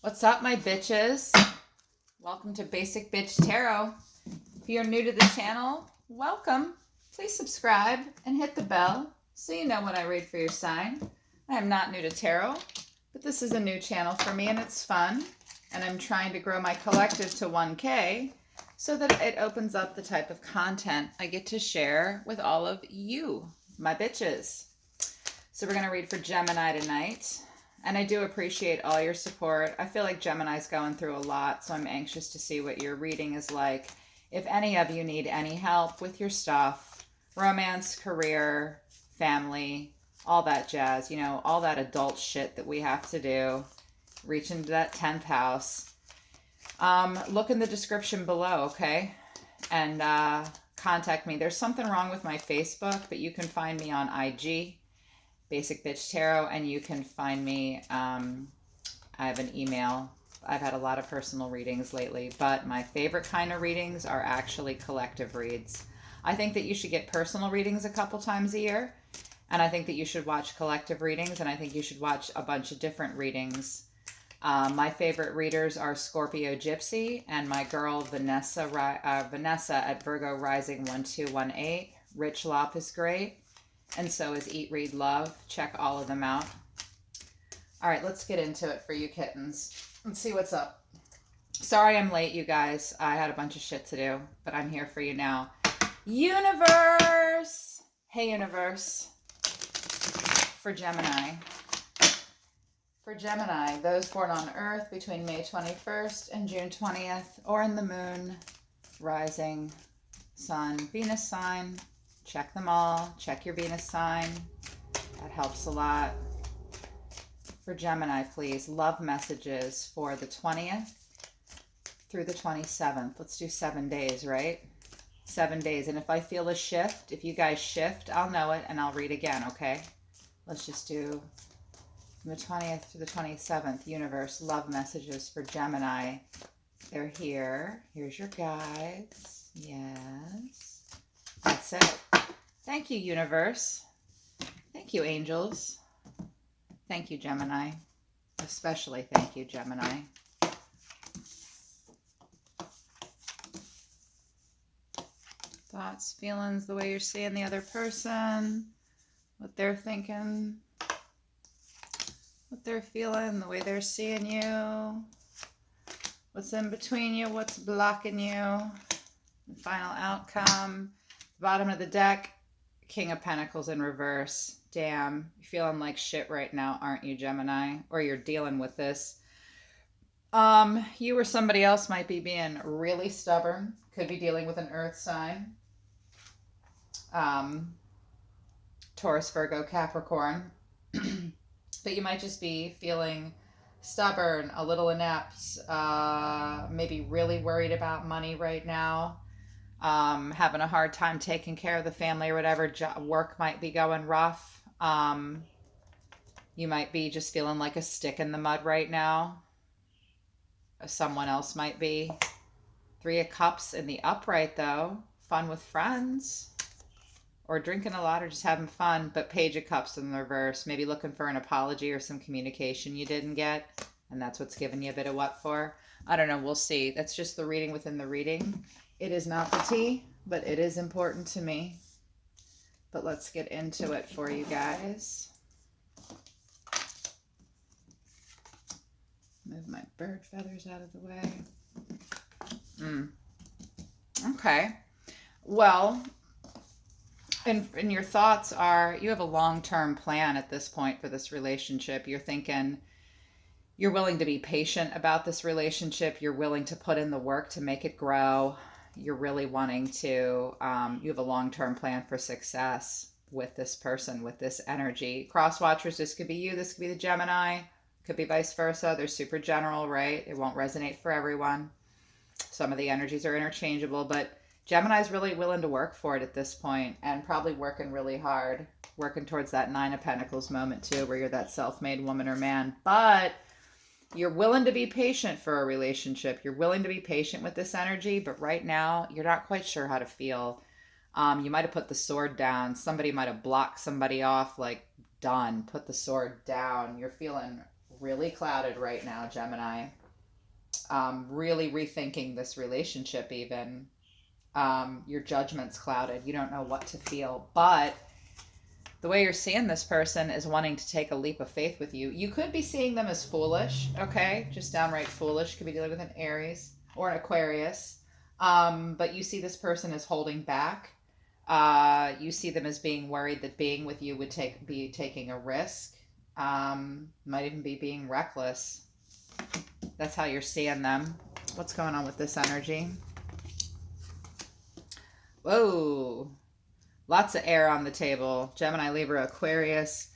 What's up, my bitches? Welcome to Basic Bitch Tarot. If you're new to the channel, welcome. Please subscribe and hit the bell so you know when I read for your sign. I am not new to tarot, but this is a new channel for me and it's fun. And I'm trying to grow my collective to 1K so that it opens up the type of content I get to share with all of you, my bitches. So we're going to read for Gemini tonight. And I do appreciate all your support. I feel like Gemini's going through a lot, so I'm anxious to see what your reading is like. If any of you need any help with your stuff, romance, career, family, all that jazz, all that adult shit that we have to do, reach into that 10th house, look in the description below, okay? And contact me. There's something wrong with my Facebook, but you can find me on IG. Basic Bitch Tarot, and you can find me. I have an email. I've had a lot of personal readings lately, but my favorite kind of readings are actually collective reads. I think that you should get personal readings a couple times a year, and I think that you should watch collective readings, and I think you should watch a bunch of different readings. My favorite readers are Scorpio Gypsy and my girl Vanessa at Virgo Rising 1218. Rich Lop is great. And so is Eat, Read, Love. Check all of them out. All right, let's get into it for you kittens. Let's see what's up. Sorry I'm late, you guys. I had a bunch of shit to do, but I'm here for you now. Universe! Hey, Universe. For Gemini. For Gemini, those born on Earth between May 21st and June 20th, or in the Moon, Rising, Sun, Venus sign. Check them all. Check your Venus sign. That helps a lot. For Gemini, please, love messages for the 20th through the 27th. Let's do 7 days, right? 7 days. And if I feel a shift, if you guys shift, I'll know it and I'll read again, okay? Let's just do from the 20th to the 27th. Universe, love messages for Gemini. They're here. Here's your guides. Yes. That's it. Thank you, Universe. Thank you, angels. Thank you, Gemini. Especially thank you, Gemini. Thoughts, feelings, the way you're seeing the other person, what they're thinking, what they're feeling, the way they're seeing you, what's in between you, what's blocking you, the final outcome. Bottom of the deck, King of Pentacles in reverse. Damn, you're feeling like shit right now, aren't you, Gemini? Or you're dealing with this. You or somebody else might be being really stubborn. Could be dealing with an earth sign. Taurus, Virgo, Capricorn. But you might just be feeling stubborn, a little inept, maybe really worried about money right now. Having a hard time taking care of the family or whatever. Work might be going rough. You might be just feeling like a stick in the mud right now. Someone else might be. 3 of Cups in the upright, though. Fun with friends. Or drinking a lot or just having fun. But Page of Cups in the reverse. Maybe looking for an apology or some communication you didn't get. And that's what's giving you a bit of what for. I don't know. We'll see. That's just the reading within the reading. It is not the tea, but it is important to me. But let's get into it for you guys. Move my bird feathers out of the way. Okay. Well, and your thoughts are, you have a long-term plan at this point for this relationship. You're thinking you're willing to be patient about this relationship. You're willing to put in the work to make it grow. You're really wanting to, you have a long-term plan for success with this person, with this energy. Cross watchers, this could be you, this could be the Gemini, could be vice versa. They're super general, right? It won't resonate for everyone. Some of the energies are interchangeable, but Gemini's really willing to work for it at this point and probably working really hard, working towards that 9 of Pentacles moment too, where you're that self-made woman or man. But you're willing to be patient for a relationship. You're willing to be patient with this energy, but right now you're not quite sure how to feel. You might have put the sword down. Somebody might have blocked somebody off, like, done. Put the sword down. You're feeling really clouded right now, Gemini. Really rethinking this relationship even. Your judgment's clouded. You don't know what to feel. But the way you're seeing this person is wanting to take a leap of faith with you. You could be seeing them as foolish, okay? Just downright foolish. Could be dealing with an Aries or an Aquarius. But you see this person as holding back. You see them as being worried that being with you would be taking a risk. Might even be being reckless. That's how you're seeing them. What's going on with this energy? Whoa. Lots of air on the table. Gemini, Libra, Aquarius.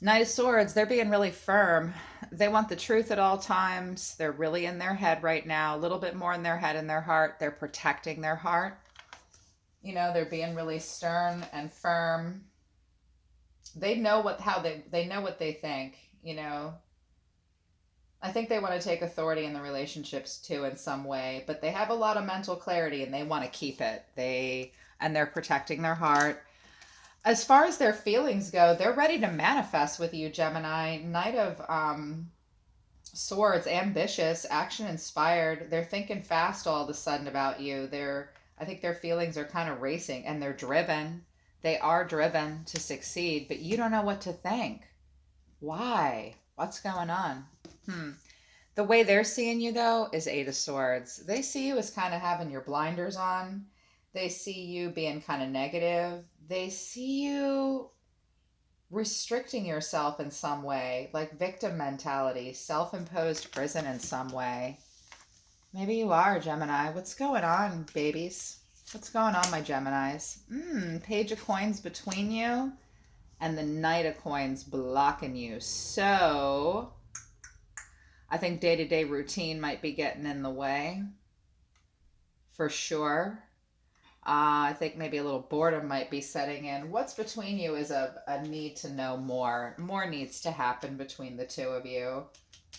Knight of Swords, they're being really firm. They want the truth at all times. They're really in their head right now. A little bit more in their head and their heart. They're protecting their heart. You know, they're being really stern and firm. They know they know what they think, you know. I think they want to take authority in the relationships too in some way, but they have a lot of mental clarity and they want to keep it. They're protecting their heart. As far as their feelings go, they're ready to manifest with you, Gemini. Knight of Swords, ambitious, action inspired. They're thinking fast all of a sudden about you. I think their feelings are kind of racing and they're driven. They are driven to succeed, but you don't know what to think. Why? What's going on? The way they're seeing you, though, is Eight of Swords. They see you as kind of having your blinders on. They see you being kind of negative. They see you restricting yourself in some way, like victim mentality, self-imposed prison in some way. Maybe you are, Gemini. What's going on, babies? What's going on, my Geminis? Page of Coins between you and the Knight of Coins blocking you. So I think day-to-day routine might be getting in the way, for sure. I think maybe a little boredom might be setting in. What's between you is a need to know more. More needs to happen between the two of you.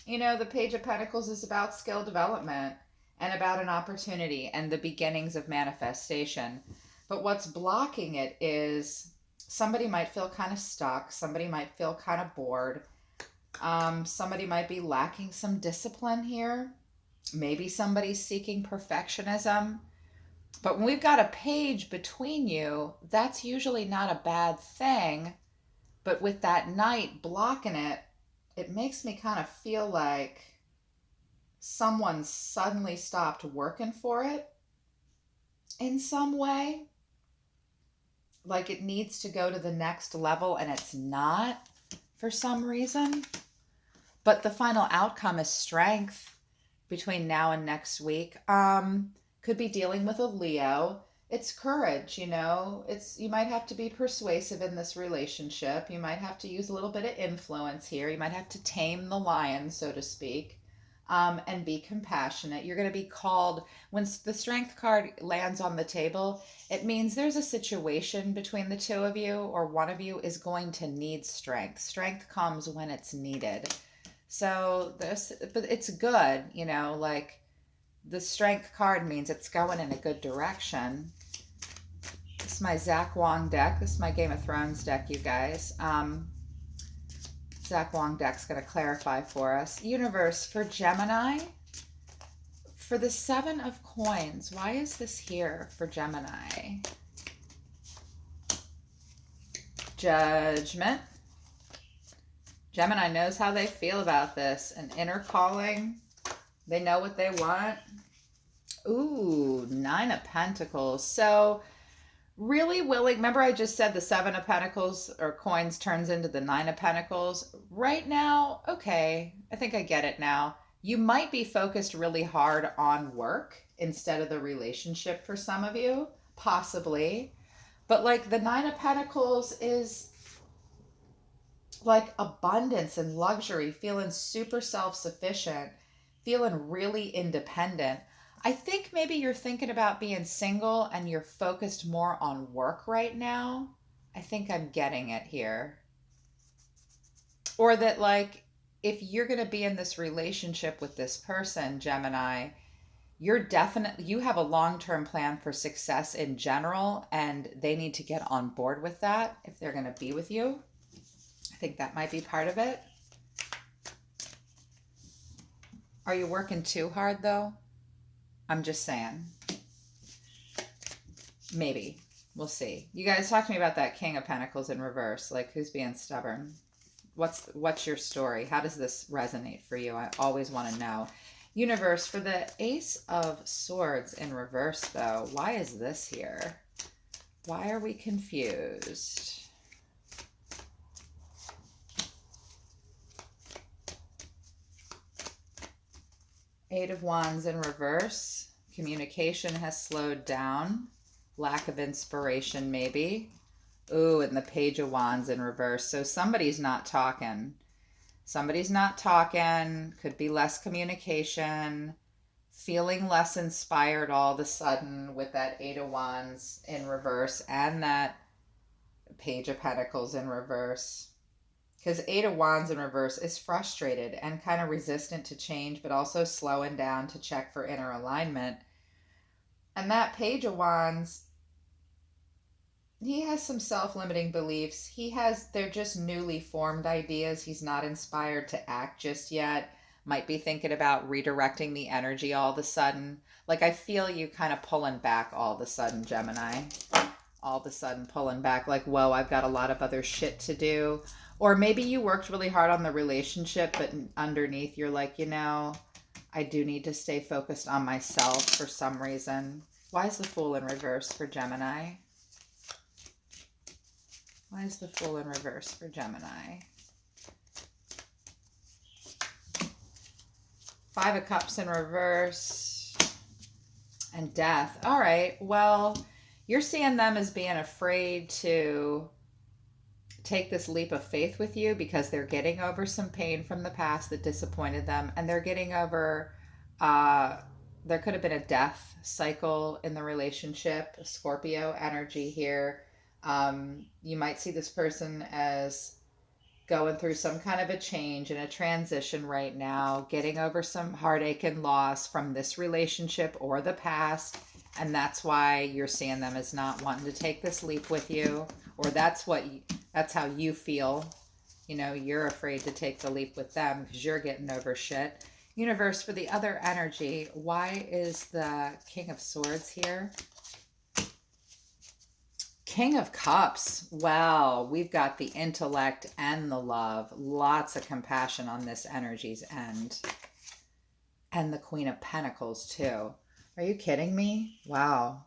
You know, the Page of Pentacles is about skill development and about an opportunity and the beginnings of manifestation. But what's blocking it is somebody might feel kind of stuck. Somebody might feel kind of bored. Somebody might be lacking some discipline here. Maybe somebody's seeking perfectionism. But when we've got a page between you, that's usually not a bad thing. But with that Knight blocking it, it makes me kind of feel like someone suddenly stopped working for it in some way. Like it needs to go to the next level and it's not for some reason. But the final outcome is strength between now and next week. Could be dealing with a Leo. It's courage, you know. You might have to be persuasive in this relationship. You might have to use a little bit of influence here. You might have to tame the lion, so to speak, and be compassionate. You're going to be called, when the strength card lands on the table, it means there's a situation between the two of you, or one of you is going to need strength. Strength comes when it's needed. So but it's good, you know, like the strength card means it's going in a good direction. This is my Zach Wong deck. This is my Game of Thrones deck, you guys. Zach Wong deck's going to clarify for us. Universe, for Gemini, for the Seven of Coins, why is this here for Gemini? Judgment. Gemini knows how they feel about this. An inner calling. They know what they want. Ooh, Nine of Pentacles. So really willing. Remember I just said the Seven of Pentacles or coins turns into the Nine of Pentacles. Right now, okay, I think I get it now. You might be focused really hard on work instead of the relationship for some of you, possibly. But like the Nine of Pentacles is like abundance and luxury, feeling super self-sufficient, feeling really independent. I think maybe you're thinking about being single and you're focused more on work right now. I think I'm getting it here. Or that like, if you're going to be in this relationship with this person, Gemini, you have a long-term plan for success in general, and they need to get on board with that if they're going to be with you. I think that might be part of it. Are you working too hard though? I'm just saying. Maybe. We'll see. You guys talk to me about that King of Pentacles in reverse. Like, who's being stubborn? What's your story? How does this resonate for you? I always want to know. Universe, for the Ace of Swords in reverse though, why is this here? Why are we confused? Eight of Wands in reverse. Communication has slowed down. Lack of inspiration, maybe. Ooh, and the Page of Wands in reverse. So somebody's not talking. Somebody's not talking. Could be less communication. Feeling less inspired all of a sudden with that Eight of Wands in reverse and that Page of Pentacles in reverse. Because Eight of Wands in reverse is frustrated and kind of resistant to change, but also slowing down to check for inner alignment. And that Page of Wands, he has some self-limiting beliefs. They're just newly formed ideas. He's not inspired to act just yet. Might be thinking about redirecting the energy all of a sudden. Like, I feel you kind of pulling back all of a sudden, Gemini. All of a sudden pulling back like, whoa, I've got a lot of other shit to do. Or maybe you worked really hard on the relationship, but underneath you're like, I do need to stay focused on myself for some reason. Why is the Fool in reverse for Gemini? Why is the Fool in reverse for Gemini? Five of Cups in reverse. And Death. All right. Well, you're seeing them as being afraid to take this leap of faith with you because they're getting over some pain from the past that disappointed them. And they're getting over, there could have been a death cycle in the relationship, a Scorpio energy here. You might see this person as going through some kind of a change and a transition right now, getting over some heartache and loss from this relationship or the past. And that's why you're seeing them as not wanting to take this leap with you, or that's how you feel. You're afraid to take the leap with them because you're getting over shit. Universe, for the other energy, why is the King of Swords here? King of Cups. Well, we've got the intellect and the love. Lots of compassion on this energy's end. And the Queen of Pentacles, too. Are you kidding me? Wow.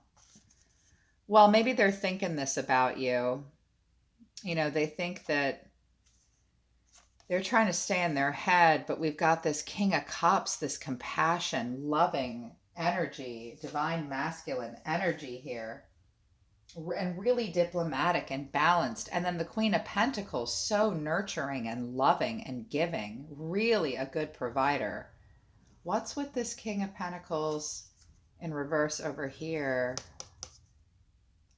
Well, maybe they're thinking this about you. They think that they're trying to stay in their head, but we've got this King of Cups, this compassion, loving energy, divine masculine energy here. And really diplomatic and balanced. And then the Queen of Pentacles, so nurturing and loving and giving. Really a good provider. What's with this King of Pentacles in reverse over here?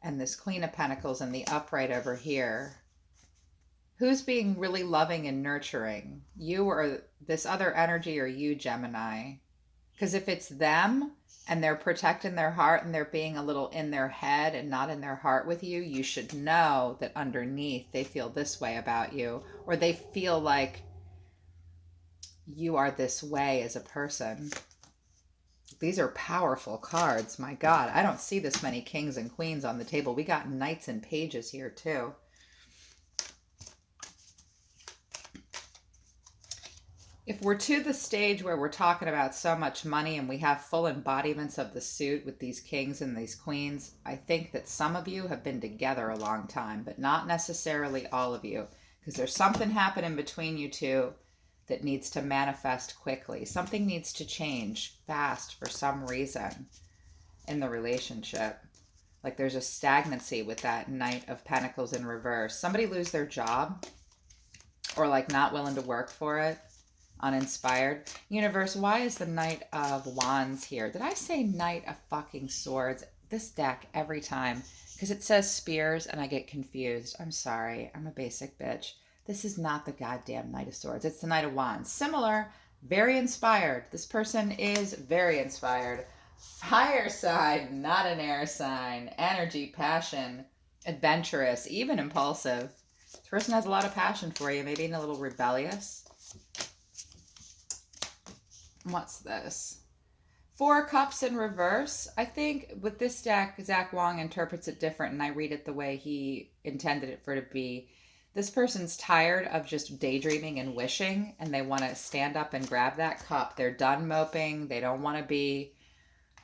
And this Queen of Pentacles in the upright over here? Who's being really loving and nurturing? You or this other energy, or you, Gemini? Because if it's them and they're protecting their heart and they're being a little in their head and not in their heart with you, you should know that underneath they feel this way about you, or they feel like you are this way as a person. These are powerful cards. My God, I don't see this many kings and queens on the table. We got knights and pages here too. If we're to the stage where we're talking about so much money and we have full embodiments of the suit with these kings and these queens, I think that some of you have been together a long time, but not necessarily all of you, because there's something happening between you two that needs to manifest quickly. Something needs to change fast for some reason in the relationship. Like there's a stagnancy with that Knight of Pentacles in reverse. Somebody lose their job, or like not willing to work for it. Uninspired. Universe, why is the Knight of Wands here? Did I say Knight of fucking Swords? This deck every time, because it says Spears and I get confused. I'm sorry. I'm a basic bitch. This is not the goddamn Knight of Swords. It's the Knight of Wands. Similar, very inspired. This person is very inspired. Fire sign, not an air sign. Energy, passion, adventurous, even impulsive. This person has a lot of passion for you, maybe a little rebellious. What's this? Four of Cups in reverse. I think with this deck, Zach Wong interprets it different, and I read it the way he intended it for it to be. This person's tired of just daydreaming and wishing, and they want to stand up and grab that cup. They're done moping. They don't want to be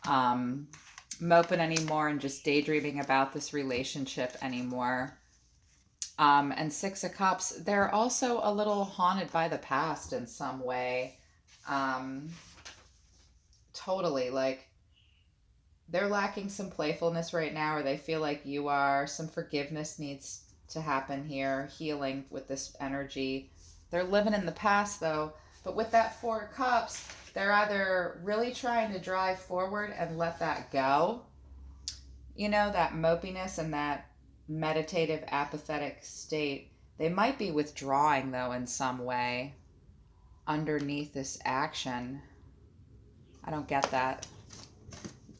moping anymore and just daydreaming about this relationship anymore. And Six of Cups, they're also a little haunted by the past in some way. Totally, like they're lacking some playfulness right now, or they feel like you are. Some forgiveness needs to happen here, healing with this energy. They're living in the past though, but with that Four of Cups, they're either really trying to drive forward and let that go, you know, that mopiness and that meditative, apathetic state. They might be withdrawing though in some way underneath this action. I don't get that.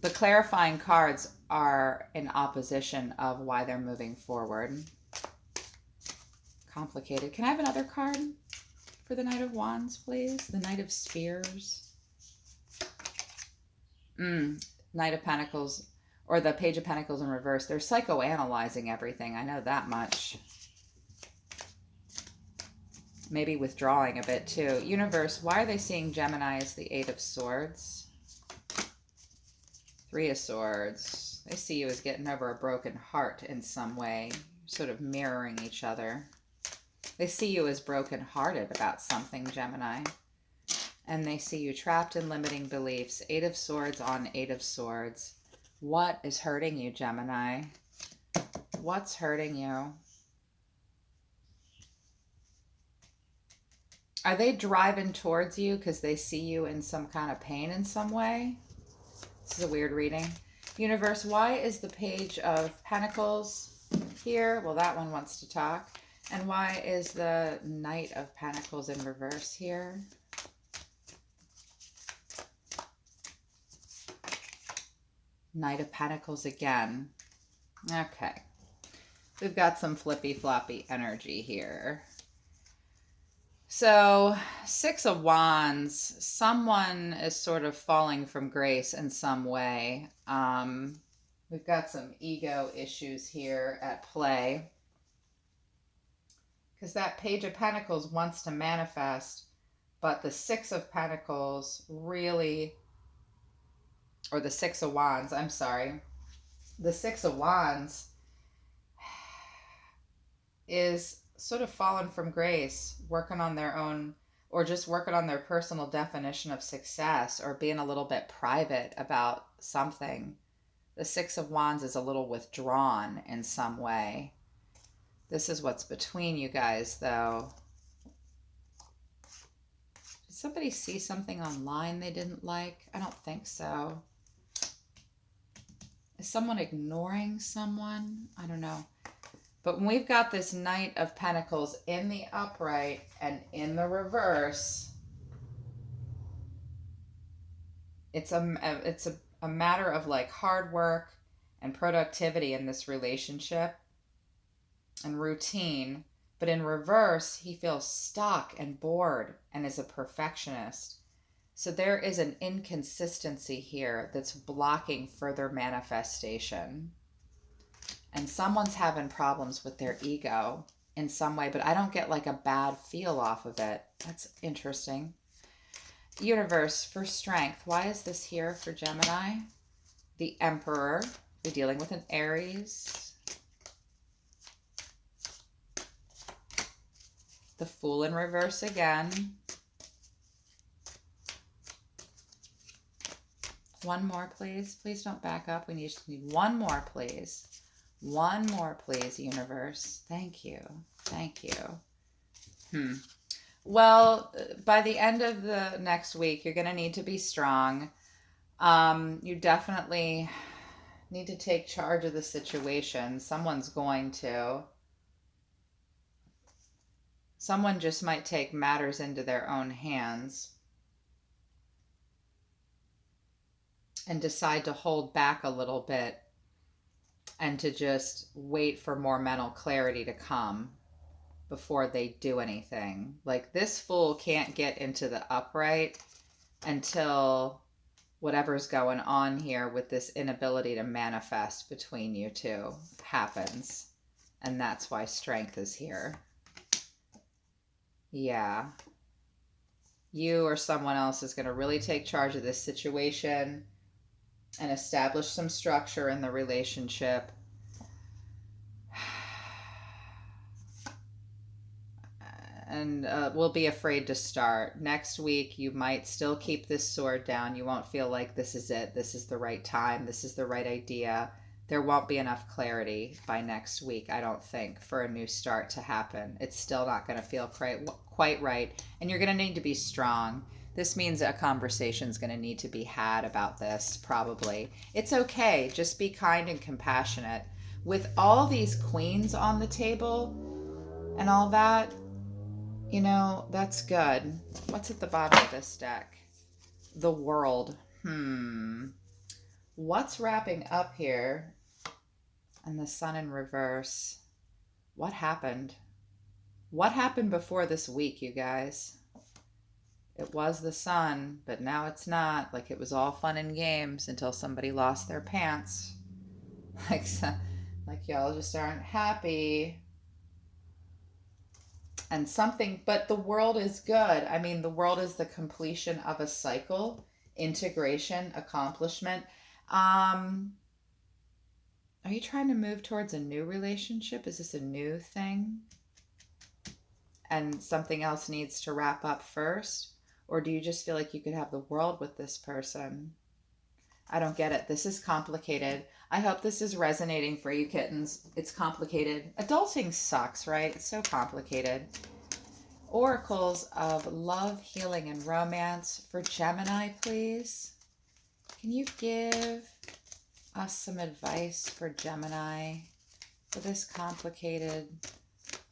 The clarifying cards are in opposition of why they're moving forward. Complicated. Can I have another card for the Knight of Wands, please? The Knight of Spears. Knight of Pentacles, or the Page of Pentacles in reverse. They're psychoanalyzing everything. I know that much. Maybe withdrawing a bit too. Universe, why are they seeing Gemini as the Eight of Swords? Three of Swords. They see you as getting over a broken heart in some way, sort of mirroring each other. They see you as brokenhearted about something, Gemini. And they see you trapped in limiting beliefs. Eight of Swords on Eight of Swords. What is hurting you, Gemini? What's hurting you? Are they driving towards you because they see you in some kind of pain in some way? This is a weird reading. Universe, why is the Page of Pentacles here? Well, that one wants to talk. And why is the Knight of Pentacles in reverse here? Knight of Pentacles again. Okay. We've got some flippy-floppy energy here. So, Six of Wands, someone is sort of falling from grace in some way. We've got some ego issues here at play. Because that Page of Pentacles wants to manifest, but the Six of Pentacles really, or the Six of Wands, I'm sorry. The Six of Wands is sort of fallen from grace, working on their own, or just working on their personal definition of success, or being a little bit private about something. The Six of Wands is a little withdrawn in some way. This is what's between you guys, though. Did somebody see something online they didn't like? I don't think so. Is someone ignoring someone? I don't know. But when we've got this Knight of Pentacles in the upright and in the reverse, it's a matter of like hard work and productivity in this relationship and routine. But in reverse, he feels stuck and bored and is a perfectionist. So there is an inconsistency here that's blocking further manifestation. And someone's having problems with their ego in some way, but I don't get like a bad feel off of it. That's interesting. Universe, for strength, why is this here for Gemini? The Emperor. You're dealing with an Aries. The Fool in reverse again. One more, please. Please don't back up. We need one more, please. One more, please, Universe. Thank you. Thank you. Well, by the end of the next week, you're going to need to be strong. You definitely need to take charge of the situation. Someone's going to. Someone just might take matters into their own hands and decide to hold back a little bit and to just wait for more mental clarity to come before they do anything. Like this Fool can't get into the upright until whatever's going on here with this inability to manifest between you two happens. And that's why strength is here. Yeah. You or someone else is going to really take charge of this situation and establish some structure in the relationship. And will be afraid to start. Next week, you might still keep this sword down. You won't feel like this is it. This is the right time. This is the right idea. There won't be enough clarity by next week, I don't think, for a new start to happen. It's still not going to feel quite right. And you're going to need to be strong. This means a conversation is going to need to be had about this, probably. It's okay. Just be kind and compassionate. With all these queens on the table and all that, you know, that's good. What's at the bottom of this deck? The World. What's wrapping up here? And the Sun in reverse. What happened? What happened before this week, you guys? It was the Sun, but now it's not. Like, it was all fun and games until somebody lost their pants. Like y'all just aren't happy. And something, but the world is good. I mean, the world is the completion of a cycle, integration, accomplishment. Are you trying to move towards a new relationship? Is this a new thing? And something else needs to wrap up first? Or do you just feel like you could have the world with this person? I don't get it. This is complicated. I hope this is resonating for you, kittens. It's complicated. Adulting sucks, right? It's so complicated. Oracles of love, healing, and romance for Gemini, please. Can you give us some advice for Gemini for this complicated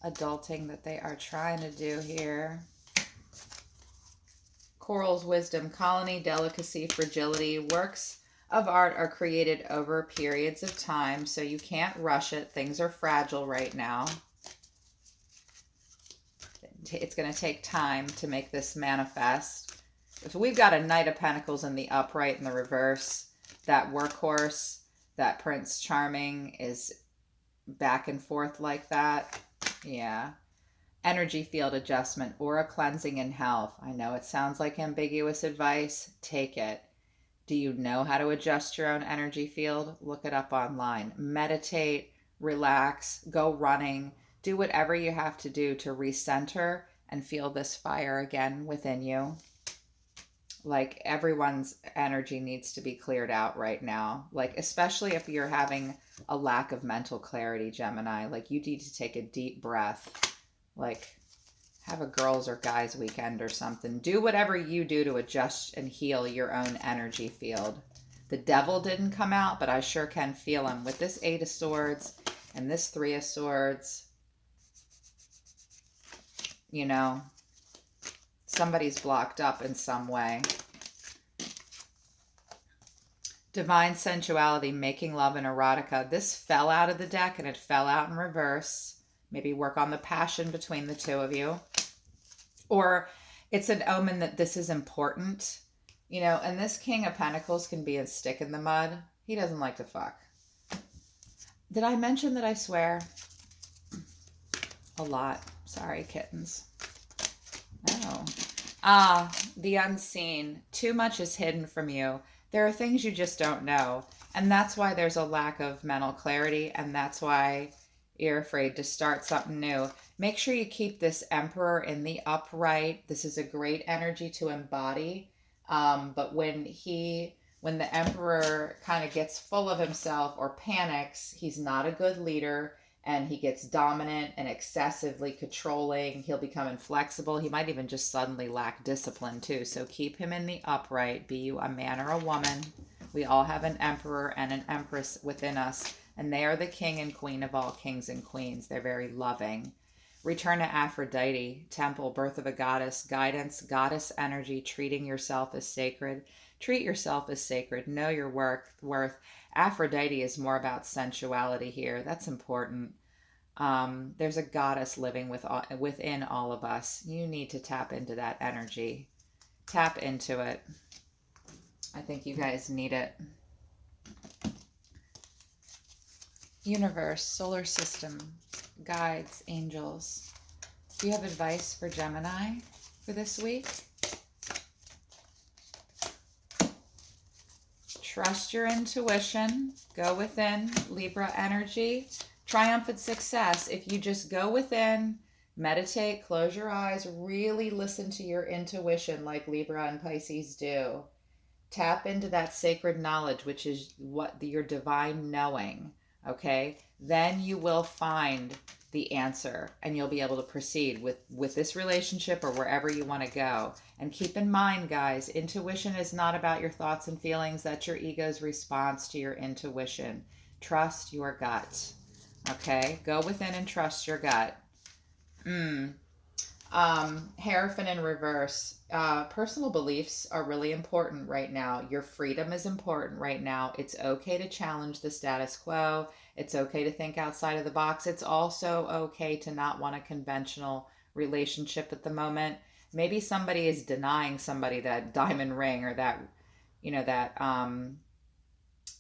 adulting that they are trying to do here? Coral's wisdom, colony, delicacy, fragility. Works of art are created over periods of time, so you can't rush it. Things are fragile right now. It's going to take time to make this manifest. If we've got a Knight of Pentacles in the upright and the reverse, that workhorse, that Prince Charming is back and forth like that. Yeah. Energy field adjustment, aura cleansing and health. I know it sounds like ambiguous advice. Take it. Do you know how to adjust your own energy field? Look it up online. Meditate, relax, go running. Do whatever you have to do to recenter and feel this fire again within you. Like, everyone's energy needs to be cleared out right now. Like, especially if you're having a lack of mental clarity, Gemini. Like, you need to take a deep breath. Like, have a girls or guys weekend or something. Do whatever you do to adjust and heal your own energy field. The Devil didn't come out, but I sure can feel him with this 8 of Swords and this 3 of Swords. You know, somebody's blocked up in some way. Divine sensuality, making love and erotica. This fell out of the deck and it fell out in reverse. Maybe work on the passion between the two of you. Or it's an omen that this is important. You know, and this King of Pentacles can be a stick in the mud. He doesn't like to fuck. Did I mention that I swear? A lot. Sorry, kittens. No. The unseen. Too much is hidden from you. There are things you just don't know. And that's why there's a lack of mental clarity. And that's why you're afraid to start something new. Make sure you keep this Emperor in the upright. This is a great energy to embody. But when the Emperor kind of gets full of himself or panics, he's not a good leader, and he gets dominant and excessively controlling. He'll become inflexible. He might even just suddenly lack discipline too. So keep him in the upright. Be you a man or a woman. We all have an Emperor and an Empress within us, and they are the king and queen of all kings and queens. They're very loving. Return to Aphrodite, temple, birth of a goddess, guidance, goddess energy, treating yourself as sacred. Treat yourself as sacred. Know your worth. Aphrodite is more about sensuality here. That's important. There's a goddess living within all of us. You need to tap into that energy. Tap into it. I think you guys need it. Universe, solar system, guides, angels. Do you have advice for Gemini for this week? Trust your intuition. Go within. Libra energy. Triumphant success. If you just go within, meditate, close your eyes, really listen to your intuition like Libra and Pisces do. Tap into that sacred knowledge, which is your divine knowing, okay? Then you will find the answer and you'll be able to proceed with this relationship or wherever you want to go. And keep in mind, guys, intuition is not about your thoughts and feelings. That's your ego's response to your intuition. Trust your gut, okay? Go within and trust your gut. Hierophant in reverse. Personal beliefs are really important right now. Your freedom is important right now. It's okay to challenge the status quo. It's okay to think outside of the box. It's also okay to not want a conventional relationship at the moment. Maybe somebody is denying somebody that diamond ring or that,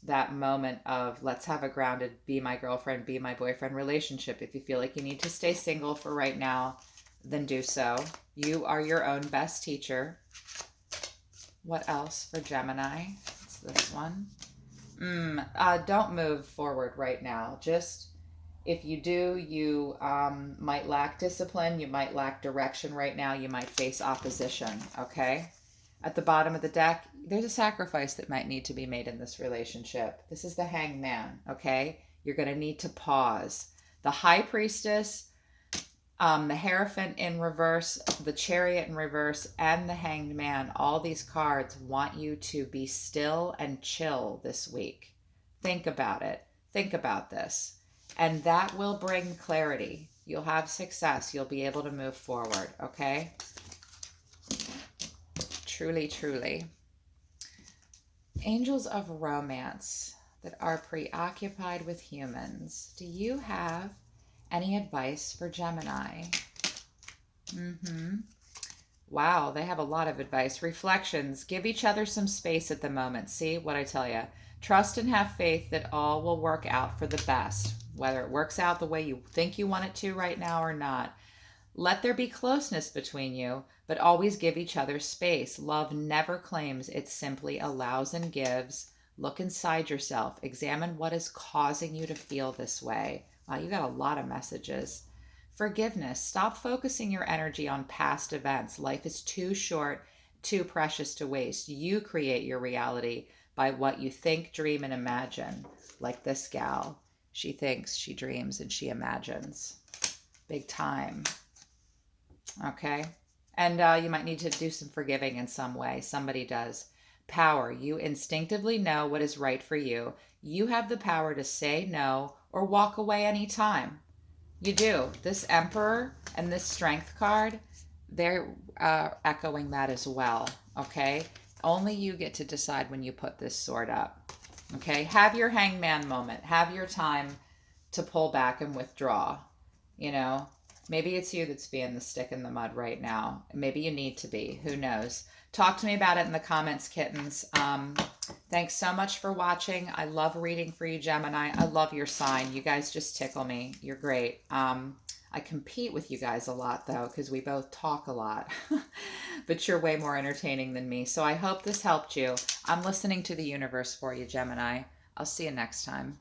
that moment of let's have a grounded, be my girlfriend, be my boyfriend relationship. If you feel like you need to stay single for right now, then do so. You are your own best teacher. What else for Gemini? It's this one. Don't move forward right now. Just, if you do, you might lack discipline. You might lack direction right now. You might face opposition, okay? At the bottom of the deck, there's a sacrifice that might need to be made in this relationship. This is the Hangman, okay? You're going to need to pause. The High Priestess, the Hierophant in reverse, the Chariot in reverse, and the Hanged Man, all these cards want you to be still and chill this week. Think about it. Think about this. And that will bring clarity. You'll have success. You'll be able to move forward, okay? Truly, truly. Angels of romance that are preoccupied with humans. Do you have any advice for Gemini? Wow, they have a lot of advice. Reflections. Give each other some space at the moment. See what I tell you. Trust and have faith that all will work out for the best, whether it works out the way you think you want it to right now or not. Let there be closeness between you, but always give each other space. Love never claims, it simply allows and gives. Look inside yourself. Examine what is causing you to feel this way. Wow, you got a lot of messages. Forgiveness. Stop focusing your energy on past events. Life is too short, too precious to waste. You create your reality by what you think, dream, and imagine. Like this gal. She thinks, she dreams, and she imagines. Big time. Okay? And you might need to do some forgiving in some way. Somebody does. Power. You instinctively know what is right for you. You have the power to say no or walk away anytime. You do. This Emperor and this Strength card, they're echoing that as well, okay? Only you get to decide when you put this sword up, okay? Have your Hangman moment. Have your time to pull back and withdraw, you know? Maybe it's you that's being the stick in the mud right now. Maybe you need to be. Who knows? Talk to me about it in the comments, kittens. Thanks so much for watching. I love reading for you, Gemini. I love your sign. You guys just tickle me. You're great. I compete with you guys a lot, though, because we both talk a lot. But you're way more entertaining than me. So I hope this helped you. I'm listening to the universe for you, Gemini. I'll see you next time.